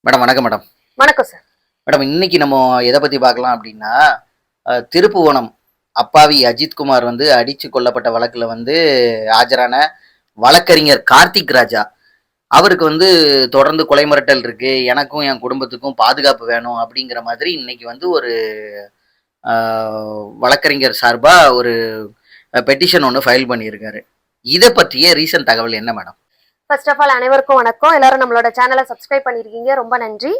Madam வணக்கம் madam. வணக்கம் sir. Madam இன்னைக்கு நம்ம எதை பத்தி பார்க்கலாம் அப்படின்னா, திருப்புவனம் அப்பாவி அஜித்குமார் வந்து அடிச்சு கொல்லப்பட்ட வழக்குல வந்து ஆஜரான வழக்கறிஞர் கார்த்திக் ராஜா அவருக்கு வந்து தொடர்ந்து கொலை மிரட்டல் இருக்கு, எனக்கும் என் குடும்பத்துக்கும் பாதுகாப்பு வேணும் அப்படிங்கிற மாதிரி இன்னைக்கு வந்து ஒரு வழக்கறிஞர் சார்பா ஒரு பெட்டிஷன் ஒன்று ஃபைல் பண்ணியிருக்காரு. இதை பற்றிய ரீசன்ட் தகவல் என்ன மேடம்? ஃபர்ஸ்ட் ஆஃப் ஆல் அனைவருக்கும் வணக்கம். எல்லாரும் நம்மளோட சேனலை சப்ஸ்கிரைப் பண்ணிருக்கீங்க, ரொம்ப நன்றி.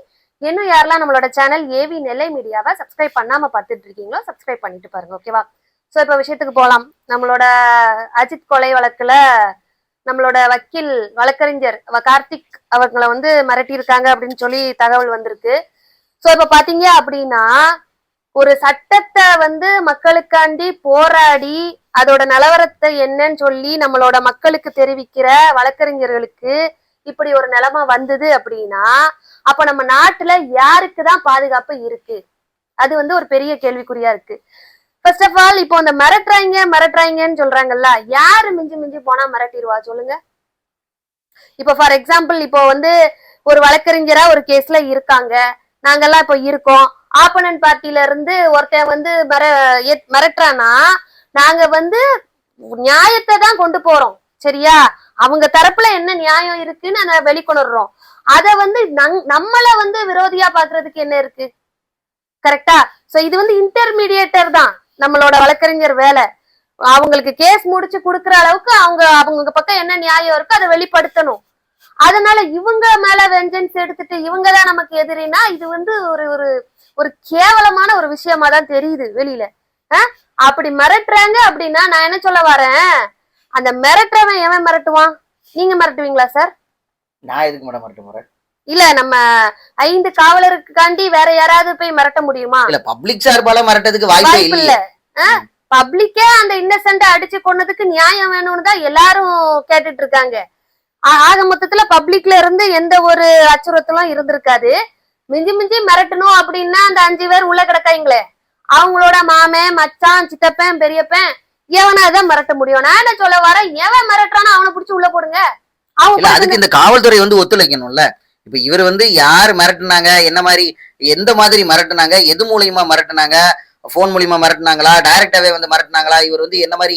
இன்னும் யாரெல்லாம் நம்மளோட சேனல் ஏவி நெல்லை மீடியாவை சப்ஸ்கிரைப் பண்ணாம பார்த்துட்டு இருக்கீங்களோ சப்ஸ்கிரைப் பண்ணிட்டு பாருங்க, ஓகேவா? ஸோ இப்போ விஷயத்துக்கு போகலாம். நம்மளோட அஜித் கொலை வழக்குல நம்மளோட வக்கீல் வழக்கறிஞர் கார்த்திக் அவங்களை வந்து மிரட்டியிருக்காங்க அப்படின்னு சொல்லி தகவல் வந்திருக்கு. ஸோ இப்போ பாத்தீங்க அப்படின்னா, ஒரு சட்டத்தை வந்து மக்களுக்காண்டி போராடி அதோட நிலவரத்தை என்னன்னு சொல்லி நம்மளோட மக்களுக்கு தெரிவிக்கிற வழக்கறிஞர்களுக்கு இப்படி ஒரு நிலைமை வந்தது அப்படின்னா, அப்ப நம்ம நாட்டுல யாருக்குதான் பாதுகாப்பு இருக்கு? அது வந்து ஒரு பெரிய கேள்விக்குறியா இருக்கு. ஃபர்ஸ்ட் ஆஃப் ஆல் இப்போ அந்த மிரட்டுறாங்கன்னு சொல்றாங்கல்ல, யாரு மிஞ்சி மிஞ்சி போனா மிரட்டிடுவா சொல்லுங்க? இப்போ ஃபார் எக்ஸாம்பிள், இப்போ வந்து ஒரு வழக்கறிஞரா ஒரு கேஸ்ல இருக்காங்க, நாங்கெல்லாம் இப்போ இருக்கோம். ஆப்போனன்ட் பார்ட்டில இருந்து ஒருத்தன் வந்து மிரட்டுறானா, நாங்க வந்து நியாயத்தை தான் கொண்டு போறோம், சரியா? அவங்க தரப்புல என்ன நியாயம் இருக்குன்னு அதை வெளிக்கொணர்றோம். அத வந்து நம்மள வந்து விரோதியா பாக்குறதுக்கு என்ன இருக்கு? கரெக்டா? சோ இது வந்து இன்டர்மீடியேட்டர் தான் நம்மளோட வழக்கறிஞர் வேலை. அவங்களுக்கு கேஸ் முடிச்சு கொடுக்குற அளவுக்கு அவங்க பக்கம் என்ன நியாயம் இருக்கோ அதை வெளிப்படுத்தணும். அதனால இவங்க மேல வெஞ்சன்ஸ் எடுத்துட்டு இவங்கதான் நமக்கு எதிரினா, இது வந்து ஒரு ஒரு ஒரு கேவலமான ஒரு விஷயமா தான் தெரியுது வெளியில. அப்படி மிரட்டுறாங்க அப்படின்னா நான் என்ன சொல்ல வரேன், அந்த மிரட்டுறவன் எவன் மிரட்டுவான்? நீங்க மிரட்டுவீங்களா சார்? நான் எதுக்கு மேடம் மிரட்ட போறேன்? இல்ல, நம்ம 5 காவலருக்காண்டி வேற யாராவது போய் மிரட்ட முடியுமா? இல்ல, பப்ளிக் சார்பால மிரட்டதுக்கு வாய்ப்பு இல்ல. பப்ளிக்கே அந்த இன்னசென்ட் அடிச்சு கொன்னதுக்கு நியாயம் வேணும்னு தான் எல்லாரும் கேட்டுட்டு இருக்காங்க. ஆக மொத்தத்துல பப்ளிக்ல இருந்து எந்த ஒரு அச்சுறுத்தலும் இருந்திருக்காது. மிஞ்சி மிஞ்சி மிரட்டணும் அப்படின்னா அந்த 5 பேர் உள்ள கிடக்காங்களே, அவங்களோட மாமன், மச்சான், சித்தப்பன், பெரியப்பன், எவனாதான் மிரட்ட முடியும். நான் என்ன சொல்ல வரேன், எவன் மிரட்டுறானோ அவனை பிடிச்சி உள்ள போடுங்க. அதுக்கு இந்த காவல்துறை வந்து ஒத்துழைக்கணும்ல. இப்ப இவர் வந்து யார் மிரட்டினாங்க, என்ன மாதிரி, எந்த மாதிரி மிரட்டினாங்க, எது மூலியமா மிரட்டினாங்க, போன் மூலியமா மிரட்டினாங்களா, டைரக்டாவே வந்து மிரட்டினாங்களா, இவர் வந்து என்ன மாதிரி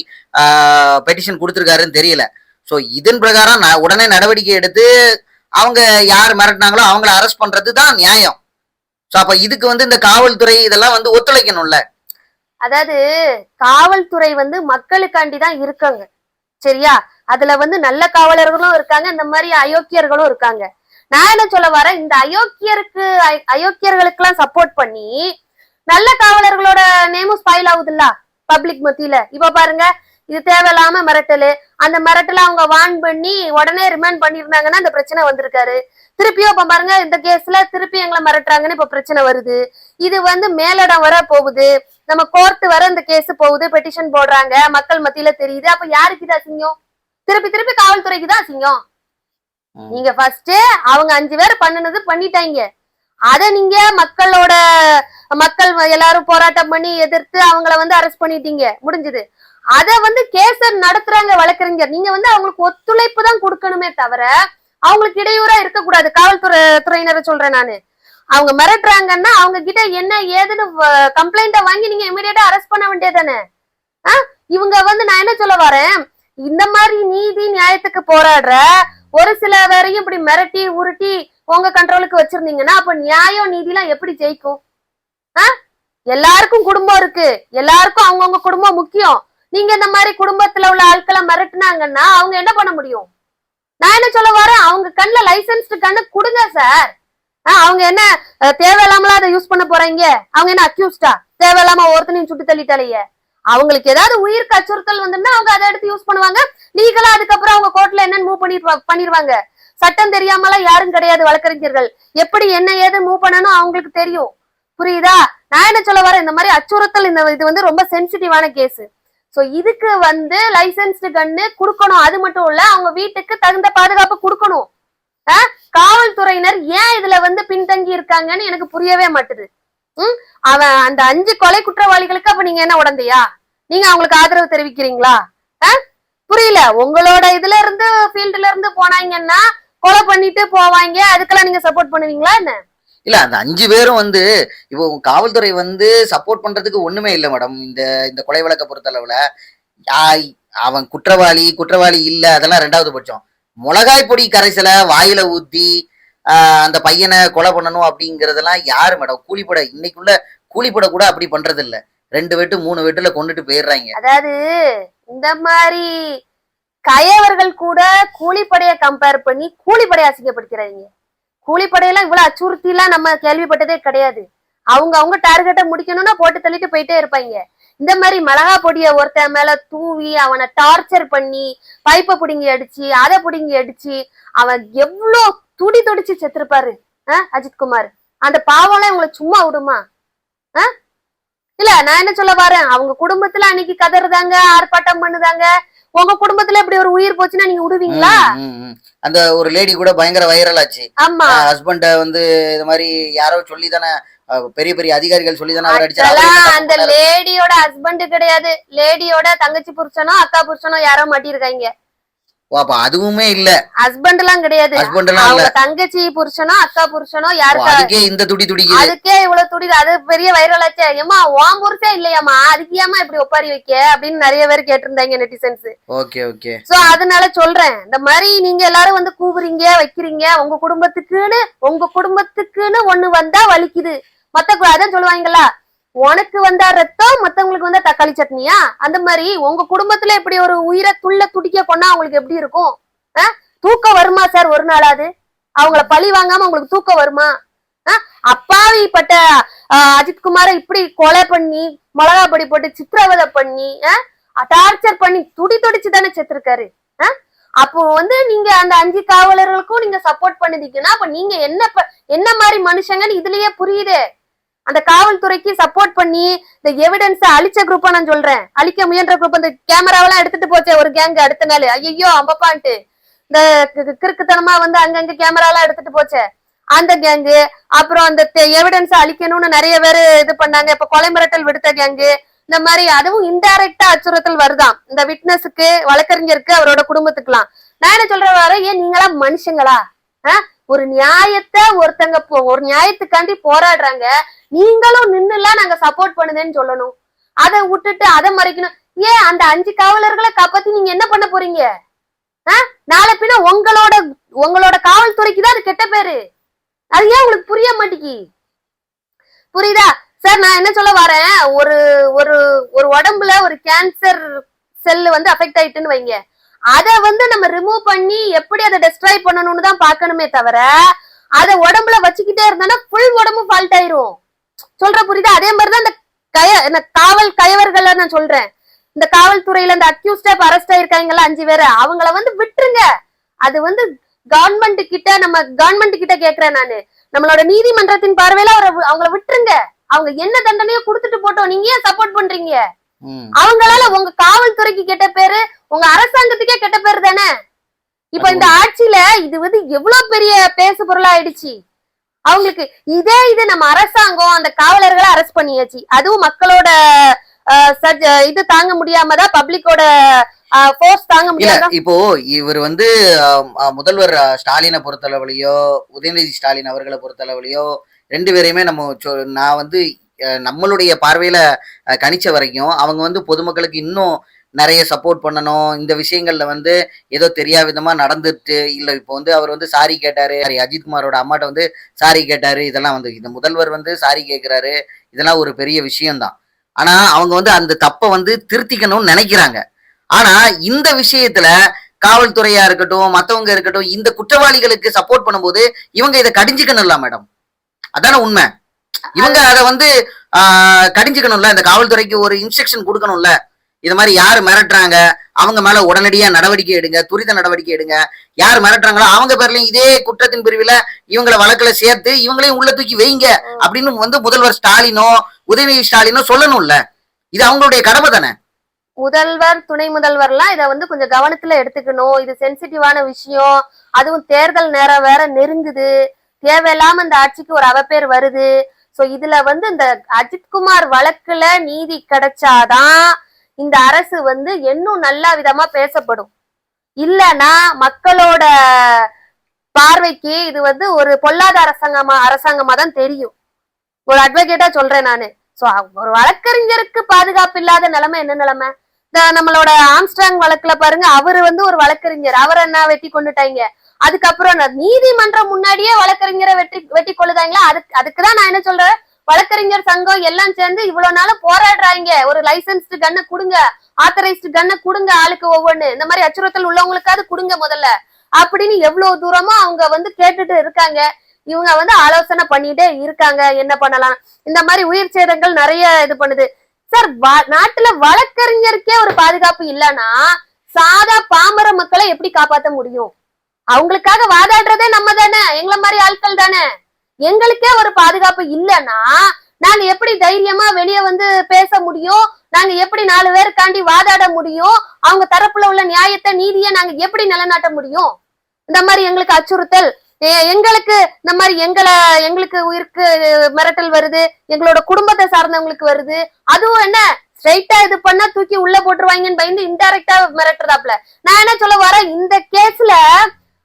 பெட்டிஷன் கொடுத்திருக்காருன்னு தெரியல. சோ இதன் பிரகாரம் உடனே நடவடிக்கை எடுத்து அவங்க யார் மிரட்டினாங்களோ அவங்கள அரெஸ்ட் பண்றதுதான் நியாயம். சோ அப்ப இதுக்கு வந்து இந்த காவல்துறை இதெல்லாம் வந்து ஒத்துழைக்கணும்ல. அதாவது காவல்துறை வந்து மக்களுக்காண்டி தான் இருக்காங்க, சரியா? அதுல வந்து நல்ல காவலர்களும் இருக்காங்க, இந்த மாதிரி அயோக்கியர்களும் இருக்காங்க. நான் என்ன சொல்ல வரேன், இந்த அயோக்கியர்களுக்கு எல்லாம் சப்போர்ட் பண்ணி நல்ல காவலர்களோட நேமும் ஸ்பாயில் ஆகுதுல்ல பப்ளிக் மத்தியில. இப்ப பாருங்க, இது தேவையில்லாம மிரட்டலு. அந்த மிரட்டல அவங்க வான் பண்ணி உடனே ரிமாண்ட் பண்ணிருந்தாங்கன்னா இந்த பிரச்சனை வந்திருக்காரு. திருப்பியும் இப்ப பாருங்க, இந்த கேஸ்ல திருப்பி எங்களை மிரட்டுறாங்கன்னு இப்ப பிரச்சனை வருது. இது வந்து மேலிடம் வர போகுது, நம்ம கோர்ட் வர இந்த கேஸ் போகுது, பெட்டிஷன் போடுறாங்க, மக்கள் மத்தியில தெரியுது. அப்ப யாருக்கு இது அசிங்கம்? திருப்பி காவல்துறைக்கு தான் அசிங்கம். நீங்க ஃபர்ஸ்ட் அவங்க 5 பேர் பண்ணுனது பண்ணிட்டாங்க, அத நீங்க மக்கள் எல்லாரும் போராட்டம் பண்ணி எதிர்த்து அவங்கள வந்து அரெஸ்ட் பண்ணிட்டீங்க, முடிஞ்சது. அத வந்து கேஸ நடத்துறாங்க வழக்கறிஞர், நீங்க வந்து அவங்களுக்கு ஒத்துழைப்பு தான் கொடுக்கணுமே தவிர அவங்களுக்கு இடையூறா இருக்கக்கூடாது. காவல்துறையினரை சொல்றேன் நானு. அவங்க மிரட்டுறாங்கன்னா அவங்க கிட்ட என்ன ஏதுன்னு கம்ப்ளைண்ட வாங்கி நீங்க இமீடியட்டா அரெஸ்ட் பண்ண வேண்டியதானே? இவங்க வந்து நான் என்ன சொல்ல வரேன், இந்த மாதிரி நீதி நியாயத்துக்கு போராடுற ஒரு சில பேரையும் இப்படி மிரட்டி உருட்டி உங்க கண்ட்ரோலுக்கு வச்சிருந்தீங்கன்னா அப்ப நியாயம் நீதி எல்லாம் எப்படி ஜெயிக்கும்? எல்லாருக்கும் குடும்பம் இருக்கு, எல்லாருக்கும் அவங்கவுங்க குடும்பம் முக்கியம். நீங்க இந்த மாதிரி குடும்பத்துல உள்ள ஆட்களை மிரட்டுனாங்கன்னா அவங்க என்ன பண்ண முடியும்? நான் என்ன சொல்ல வரேன், அவங்க கண்ணுல லைசன்ஸ்டு கண்ணு கொடுங்க சார். அவங்க என்ன தேவையில்லாமலாம் அதை யூஸ் பண்ண போறாங்க? அவங்க என்ன அக்யூஸ்டா? தேவையில்லாம ஒருத்தனையும் சுட்டு தள்ளிட்டாலேயே. அவங்களுக்கு ஏதாவது உயிருக்கு அச்சுறுத்தல் வந்துன்னா அவங்க அதை எடுத்து யூஸ் பண்ணுவாங்க லீகலா. அதுக்கப்புறம் அவங்க கோர்ட்ல என்னன்னு மூவ் பண்ணிடுவாங்க. சட்டம் தெரியாமலாம் யாரும் கிடையாது வழக்கறிஞர்கள். எப்படி என்ன ஏது மூவ் பண்ணணும் அவங்களுக்கு தெரியும், புரியுதா? நான் என்ன சொல்ல வரேன், இந்த மாதிரி அச்சுறுத்தல், இது வந்து ரொம்ப சென்சிட்டிவான கேஸ். சோ இதுக்கு வந்து லைசன்ஸ்டு கன்னு கொடுக்கணும். அது மட்டும் இல்ல, அவங்க வீட்டுக்கு தகுந்த பாதுகாப்பு கொடுக்கணும். காவல்துறையினர் ஏன் இதுல வந்து பின்தங்கி இருக்காங்கன்னு எனக்கு புரியவே மாட்டுது. அவன் அந்த 5 கொலை குற்றவாளிகளுக்கு அப்ப நீங்க என்ன உடந்தையா? நீங்க அவங்களுக்கு ஆதரவு தெரிவிக்கிறீங்களா? புரியல. உங்களோட இதுல இருந்து ஃபீல்டுல இருந்து போனாங்கன்னா கொலை பண்ணிட்டு போவாங்க, அதுக்கெல்லாம் நீங்க சப்போர்ட் பண்ணுவீங்களா என்ன? இல்ல அந்த 5 பேரும் வந்து இப்போ காவல்துறை வந்து சப்போர்ட் பண்றதுக்கு ஒண்ணுமே இல்ல மேடம். இந்த இந்த கொலை வழக்க பொறுத்தளவுல யாய் அவன் குற்றவாளி இல்ல அதெல்லாம் 2வது பட்சம். மிளகாய் பொடி கரைசல வாயில ஊத்தி அந்த பையனை கொலை பண்ணணும் அப்படிங்கறதெல்லாம் யாரு மேடம்? கூலிப்பட இன்னைக்குள்ள கூலிப்பட கூட அப்படி பண்றது இல்ல. 2 வெட்டு 3 வெட்டுல கொண்டுட்டு போயிடுறாங்க. அதாவது இந்த மாதிரி கயவர்கள் கூட கூலிப்படைய கம்பேர் பண்ணி கூலிப்படைய அசிங்கப்படுத்துறாங்க. கூலிப்படையெல்லாம் இவ்வளவு அச்சுறுத்தி எல்லாம் நம்ம கேள்விப்பட்டதே கிடையாது. அவங்க டார்கெட்டை முடிக்கணும்னா போட்டு தள்ளிட்டு போயிட்டே இருப்பாங்க. இந்த மாதிரி மிளகா பொடிய ஒருத்தன் மேல தூவி அவனை டார்ச்சர் பண்ணி பைப்பை புடுங்கி அடிச்சு அதை புடுங்கி அடிச்சு அவன் எவ்வளவு துடிச்சு செத்துருப்பாரு அஜித்குமார். அந்த பாவம்லாம் இவங்களை சும்மா விடுமா? இல்ல நான் என்ன சொல்ல வரேன், அவங்க குடும்பத்துல அன்னைக்கு கதறுதாங்க, ஆர்ப்பாட்டம் பண்ணுதாங்க. உங்க குடும்பத்துல இப்படி ஒரு உயிர் போச்சுன்னா நீங்க விடுவீங்களா? அந்த ஒரு லேடி கூட பயங்கர வைரல் ஆச்சு. ஆமா, ஹஸ்பண்ட வந்து இது மாதிரி யாரோ சொல்லிதானே, பெரிய பெரிய அதிகாரிகள் சொல்லிதானே அவர் அடிச்சாரு. அந்த லேடியோட ஹஸ்பண்ட் கிடையாது, லேடியோட தங்கச்சி புருஷனோ அக்கா புருஷனோ யாரோ மாட்டிருக்காங்க. அதுவுமே இல்ல, ஹஸ்பண்ட் எல்லாம் கிடையாது, தங்கச்சி புருஷனோ அக்கா புருஷனோ யாருக்கா, அதுக்கே இந்த துடிக்குது, அதுக்கே இவ்வளவு துடி, அது பெரிய வைரல் ஆச்சே. ஏமா உன் புருஷே இல்லையாமா, அதுக்கு ஏமா இப்படி ஒப்பாரி வைக்க அப்படின்னு நிறைய பேர் கேட்டிருந்தாங்க நெட்டிசன்ஸ். Okay okay. சோ அதனால சொல்றேன், இந்த மாதிரி நீங்க எல்லாரும் வந்து கூவுறீங்க வைக்கிறீங்க, உங்க குடும்பத்துக்குன்னு ஒண்ணு வந்தா வலிக்குது. அதான் சொல்லுவாங்களா, உனக்கு வந்தா ரத்தம் மத்தவங்களுக்கு வந்தா தக்காளி சட்னியா? அந்த மாதிரி உங்க குடும்பத்துல இப்படி ஒரு உயிரை துடிக்க கொண்டா அவங்களுக்கு எப்படி இருக்கும்? தூக்கம் வருமா சார் ஒரு நாளாவது? அவங்கள பழி வாங்காம உங்களுக்கு தூக்கம் வருமா? அப்பாவிப்பட்ட அஜித்குமார இப்படி கொலை பண்ணி மிளகா பொடி போட்டு சித்திரவதை பண்ணி டார்ச்சர் பண்ணி துடிச்சு தானே செத்துருக்காரு. அப்போ வந்து நீங்க அந்த 5 காவலர்களுக்கும் நீங்க சப்போர்ட் பண்ணுதீங்கன்னா அப்ப நீங்க என்ன மாதிரி மனுஷங்கன்னு இதுலயே புரியுது. அந்த காவல்துறைக்கு சப்போர்ட் பண்ணி இந்த எவிடன்ஸ் அழிச்ச குரூப்பா நான் சொல்றேன், அழிக்க முயன்ற குரூப். அந்த கேமராவெல்லாம் எடுத்துட்டு போச்சே ஒரு கேங் அடுத்த நாள், ஐயோ அம்பப்பான்ட்டு இந்த கிறுக்குத்தனமா வந்து அங்கங்க கேமராலாம் எடுத்துட்டு போச்சே அந்த கேங்கு. அப்புறம் அந்த எவிடன்ஸ் அழிக்கணும்னு நிறைய பேரு இது பண்ணாங்க. இப்ப கொலை மிரட்டல் விடுத்த கேங்கு, இந்த மாதிரி அதுவும் இன்டைரக்டா அச்சுறுத்தல் வருதான் இந்த விட்னஸுக்கு, வழக்கறிஞருக்கு, அவரோட குடும்பத்துக்குலாம். நான் என்ன சொல்ற வர, ஏன் நீங்களா மனுஷங்களா? ஒரு நியாயத்தை ஒருத்தங்க ஒரு நியாயத்துக்காண்டி போராடுறாங்க, நீங்களும் நின்னுலாம் நாங்க சப்போர்ட் பண்ணுதேன்னு சொல்லணும். அதை விட்டுட்டு அதை மறைக்கணும். ஏன் அந்த 5 காவலர்களை காப்பாத்தி நீங்க என்ன பண்ண போறீங்க? நாளை பின்ன உங்களோட காவல்துறைக்கு தான் அது கெட்ட பேரு. அது ஏன் உங்களுக்கு புரிய மாட்டேங்கி? புரியுதா சார்? நான் என்ன சொல்ல வரேன், ஒரு ஒரு உடம்புல ஒரு கேன்சர் செல் வந்து அஃபெக்ட் ஆயிட்டுன்னு வைங்க, அதை வந்து நம்ம ரிமூவ் பண்ணி எப்படி அதை டெஸ்ட்ராய் பண்ணணும்னு தான் பாக்கணுமே தவிர அதை உடம்புல வச்சுக்கிட்டே இருந்தா ஃபுல் உடம்பு ஃபால்ட் ஆயிரும். சொல்ற புரியுதா? அதே மாதிரிதான் இந்த காவல் கயவர்கள் நான் சொல்றேன். இந்த காவல்துறையில இந்த அக்யூஸ்டா அரெஸ்ட் ஆயிருக்காங்கல்ல 5 பேரு, அவங்கள வந்து விட்டுருங்க. அது வந்து கவர்மெண்ட் கிட்ட கேக்குறேன் நானு, நம்மளோட நீதிமன்றத்தின் பார்வையில அவங்கள விட்டுருங்க. அவங்க என்ன தண்டனையோ கொடுத்துட்டு போட்டோம், நீங்க ஏன் சப்போர்ட் பண்றீங்க? அவங்களால உங்க காவல்துறைக்கு கெட்ட பேரு, உங்க அரசாங்கத்துக்கே கெட்ட பேரு தானே. இப்ப இந்த ஆட்சியில இது வந்து எவ்வளவு பெரிய பேசு பொருளா ஆயிடுச்சு அவங்களுக்கு. இது நம்ம அரசாங்கம் அந்த காவலர்களை அரெஸ்ட் பண்ணியாச்சு, அதுவும் மக்களோட இது தாங்க முடியாமதான், பப்ளிக்கோட போர்ஸ் தாங்க முடியாம. இப்போ இவர் வந்து முதல்வர் ஸ்டாலினை பொறுத்தளவுலயோ உதயநிதி ஸ்டாலின் அவர்களை பொறுத்தளவுலயோ 2 பேரையுமே நான் வந்து நம்மளுடைய பார்வையில கணிச்ச வரைக்கும் அவங்க வந்து பொதுமக்களுக்கு இன்னும் நிறைய சப்போர்ட் பண்ணணும். இந்த விஷயங்கள்ல வந்து ஏதோ தெரியாத விதமா நடந்துட்டு இல்ல. இப்போ வந்து அவர் வந்து சாரி கேட்டாரு, அஜித்குமாரோட அம்மாட்ட வந்து சாரி கேட்டாரு, இதெல்லாம் வந்து இந்த முதல்வர் வந்து சாரி கேட்கிறாரு, இதெல்லாம் ஒரு பெரிய விஷயம்தான். ஆனா அவங்க வந்து அந்த தப்பை வந்து திருத்திக்கணும்னு நினைக்கிறாங்க. ஆனா இந்த விஷயத்துல காவல்துறையா இருக்கட்டும் மத்தவங்க இருக்கட்டும் இந்த குற்றவாளிகளுக்கு சப்போர்ட் பண்ணும்போது இவங்க இதை கடிஞ்சுக்கணும்ல மேடம், அதான உண்மை. இவங்க அதை வந்து கடிஞ்சுக்கணும்ல, இந்த காவல்துறைக்கு ஒரு இன்ஸ்ட்ரக்ஷன் கொடுக்கணும்ல, இது மாதிரி யாரு மிரட்டுறாங்க அவங்க மேல உடனடியா நடவடிக்கை எடுங்க, துரித நடவடிக்கை எடுங்க. யார் மிரட்டுறாங்களோ அவங்க பேர்லயும் இதே குற்றத்தின் பிரிவுல இவங்களை வழக்குல சேர்த்து இவங்களையும் உள்ள தூக்கி வைங்க அப்படின்னு வந்து முதல்வர் ஸ்டாலினோ உதயநிதி ஸ்டாலினோ சொல்லணும்ல. இது அவங்களுடைய கடமை தானே. முதல்வர் துணை முதல்வர்லாம் இதை வந்து கொஞ்சம் கவனத்துல எடுத்துக்கணும். இது சென்சிட்டிவான விஷயம், அதுவும் தேர்தல் நேரம் வேற நெருங்குது, தேவையில்லாம இந்த ஆட்சிக்கு ஒரு அவப்பேர் வருது. சோ இதுல வந்து இந்த அஜித்குமார் வழக்குல நீதி கிடைச்சாதான் இந்த அரசு வந்து இன்னும் நல்ல விதமா பேசப்படும். இல்லனா மக்களோட பார்வைக்கு இது வந்து ஒரு பொல்லாத அரசாங்கமா தான் தெரியும். ஒரு அட்வொகேட்டா சொல்றேன் நானு. சோ ஒரு வழக்கறிஞருக்கு பாதுகாப்பு இல்லாத நிலைமை என்ன நிலைமை? இந்த நம்மளோட ஆம்ஸ்ட்ராங் வழக்குல பாருங்க, அவரு வந்து ஒரு வழக்கறிஞர், அவரை என்ன வெட்டி கொண்டுட்டாங்க. அதுக்கப்புறம் நீதிமன்றம் முன்னாடியே வழக்கறிஞரை வெட்டி கொள்ளுதாங்களா. அதுக்குதான் நான் என்ன சொல்றேன், வழக்கறிஞர் சங்கம் எல்லாம் சேர்ந்து இவ்வளவு நாளும் போராடுறாங்க. ஒரு லைசன்ஸ்டு கண்ணை கொடுங்க, ஆத்தரைஸ்டு கண்ணை கொடுங்க, ஆளுக்கு ஒவ்வொன்னு, இந்த மாதிரி அச்சுறுத்தல் உள்ளவங்களுக்காவது கொடுங்க முதல்ல அப்படின்னு எவ்வளவு தூரமா அவங்க வந்து கேட்டுட்டு இருக்காங்க. இவங்க வந்து ஆலோசனை பண்ணிட்டே இருக்காங்க என்ன பண்ணலாம். இந்த மாதிரி உயிர் சேதங்கள் நிறைய இது பண்ணுது சார். நாட்டுல வழக்கறிஞருக்கே ஒரு பாதுகாப்பு இல்லைன்னா சாதா பாமர மக்களை எப்படி காப்பாற்ற முடியும்? அவங்களுக்காக வாதாடுறதே நம்ம தானே, எங்களை மாதிரி ஆட்கள் தானே. எங்களுக்கே ஒரு பாதுகாப்பு இல்லைன்னா நாங்க எப்படி தைரியமா வெளியே வந்து பேச முடியும்? நாங்க எப்படி 4 பேருக்காண்டி வாதாட முடியும்? அவங்க தரப்புல உள்ள நியாயத்தை நீதியை நாங்க எப்படி நிலைநாட்ட முடியும்? இந்த மாதிரி எங்களுக்கு அச்சுறுத்தல், எங்களுக்கு இந்த மாதிரி எங்களுக்கு உயிருக்கு மிரட்டல் வருது, எங்களோட குடும்பத்தை சார்ந்தவங்களுக்கு வருது. அதுவும் என்ன ஸ்ட்ரைட்டா இது பண்ணா தூக்கி உள்ள போட்டுருவாங்கன்னு பயந்து இன்டைரக்டா மிரட்டுறதாப்ல. நான் என்ன சொல்ல வரேன், இந்த கேஸ்ல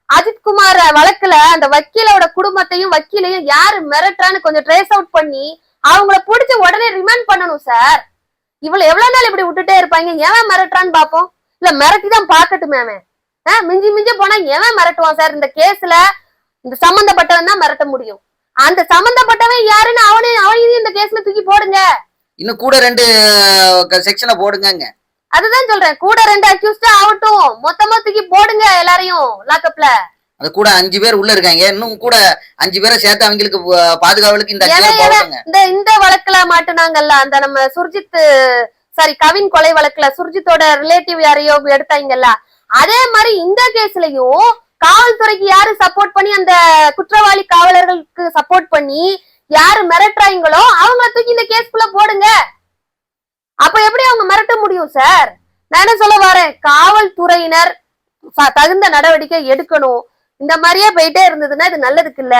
அஜித்குமார் வழக்குல அந்த வக்கீலோட குடும்பத்தையும் வக்கீலையும் யாரு மிரட்டுறான்னு கொஞ்சம் ட்ரேஸ் அவுட் பண்ணி அவங்கள பிடிச்சி உடனே ரிமாண்ட் பண்ணணும் சார். இவ்வளவு எவ்வளவு நாள் இப்படி விட்டுட்டே இருப்பாங்க? ஏன் மிரட்டுறான்னு பாப்போம். இல்ல மிரட்டி தான் பாக்கட்டுமே அவன். மிஞ்சி மிஞ்சி போனா எவன் மிரட்டுவான் சார்? இந்த கேஸ்ல இந்த சம்பந்தப்பட்டவன் தான் மிரட்ட முடியும். அந்த சம்பந்தப்பட்டவன் யாருன்னு அவனையும் இந்த கேஸ்ல தூக்கி போடுங்க. இன்னும் கூட 2 செக்ஷனை போடுங்க. அதுதான் சொல்றேன், கூட 2 அக்யூஸ்டா ஆகட்டும், மொத்தமா தூக்கி போடுங்க எல்லாரையும் லாக்அப்ல. அது கூட 5 பேர் உள்ள இருக்காங்க, இன்னும் கூட 5 பேரை சேர்த்து அவங்களுக்கு பாதுகாவலுக்கு இந்த வழக்குல மாட்டுனாங்கல்ல, அந்த நம்ம சுர்ஜித் கவின் கொலை வழக்குல சுர்ஜித்தோட ரிலேட்டிவ் யாரையோ எடுத்தாங்கல்ல, அதே மாதிரி இந்த கேஸ்லயும் காவல்துறைக்கு யாரு சப்போர்ட் பண்ணி அந்த குற்றவாளி காவலர்களுக்கு சப்போர்ட் பண்ணி யாரு மிரட்டுறாங்களோ அவங்கள தூக்கி இந்த கேஸ்குள்ள போடுங்க. அப்ப எப்படி அவங்க மிரட்ட முடியும் சார்? நான் என்ன சொல்ல வரேன், காவல்துறையினர் தகுந்த நடவடிக்கை எடுக்கணும். இந்த மாதிரியே போயிட்டே இருந்ததுன்னா இது நல்லதுக்கு இல்ல.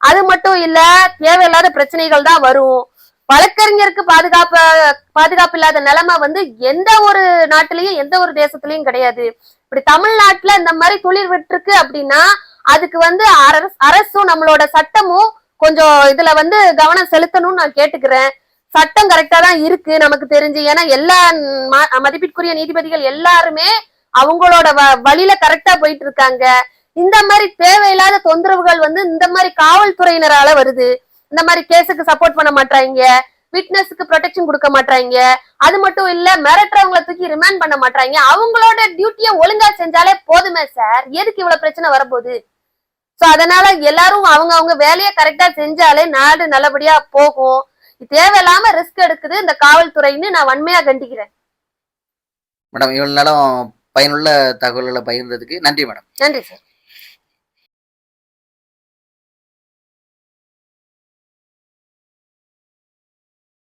அது மட்டும் இல்ல, தேவையில்லாத பிரச்சனைகள் தான் வரும். வழக்கறிஞருக்கு பாதுகாப்பு இல்லாத நிலைமை வந்து எந்த ஒரு நாட்டிலையும் எந்த ஒரு தேசத்திலையும் கிடையாது. இப்படி தமிழ்நாட்டுல இந்த மாதிரி துளிர் விட்டுருக்கு அப்படின்னா அதுக்கு வந்து அரசும் நம்மளோட சட்டமும் கொஞ்சம் இதுல வந்து கவனம் செலுத்தணும்னு நான் கேட்டுக்கிறேன். சட்டம் கரெக்டா தான் இருக்கு நமக்கு தெரிஞ்சு. ஏன்னா எல்லா மதிப்பிற்குரிய நீதிபதிகள் எல்லாருமே அவங்களோட வழியில கரெக்டா போயிட்டு இருக்காங்க. இந்த மாதிரி தேவையில்லாத தொந்தரவுகள் வந்து இந்த மாதிரி காவல்துறையினரால வருது. இந்த மாதிரி கேஸுக்கு சப்போர்ட் பண்ண மாட்டாங்க, விட்னஸ்க்கு ப்ரொடெக்ஷன் கொடுக்க மாட்டாங்க. அது மட்டும் இல்ல, மிரட்டுறவங்களை தூக்கி ரிமாண்ட் பண்ண மாட்டாங்க. அவங்களோட டியூட்டியை ஒழுங்கா செஞ்சாலே போதுமே சார், எதுக்கு இவ்வளவு பிரச்சனை வரப்போகுது? சோ அதனால எல்லாரும் அவங்க வேலையை கரெக்டா செஞ்சாலே நாடு நல்லபடியா போகும். தேவையில்லாம ரிஸ்க் எடுக்குது இந்த காவல்துறைன்னு நான் வன்மையா கண்டிக்கிறேன். மேடம், இவ்வளவு நேரம் பயனுள்ள தகவல்களை பகிர்ந்ததுக்கு நன்றி மேடம். நன்றி சார்.